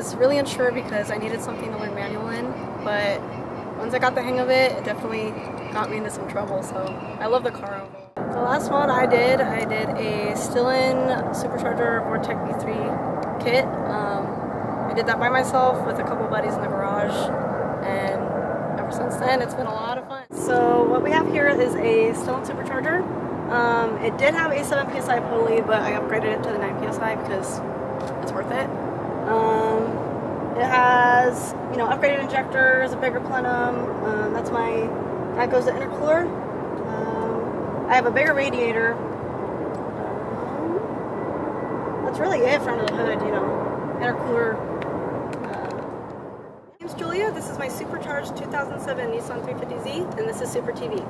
was really unsure because I needed something to learn manual in, but once I got the hang of it, it definitely got me into some trouble, so I love the car overall. The last mod I did a STILLEN Supercharger Vortec V3 kit. I did that by myself with a couple buddies in the garage, and ever since then it's been a lot of fun. So what we have here is a STILLEN Supercharger. It did have a 7 PSI pulley, but I upgraded it to the 9 PSI because it's worth it. It has, you know, upgraded injectors, a bigger plenum. That goes to intercooler. I have a bigger radiator. That's really it for under the hood, you know, intercooler. My name's Julia. This is my Supercharged 2007 NISSAN 350Z, and this is Super TV.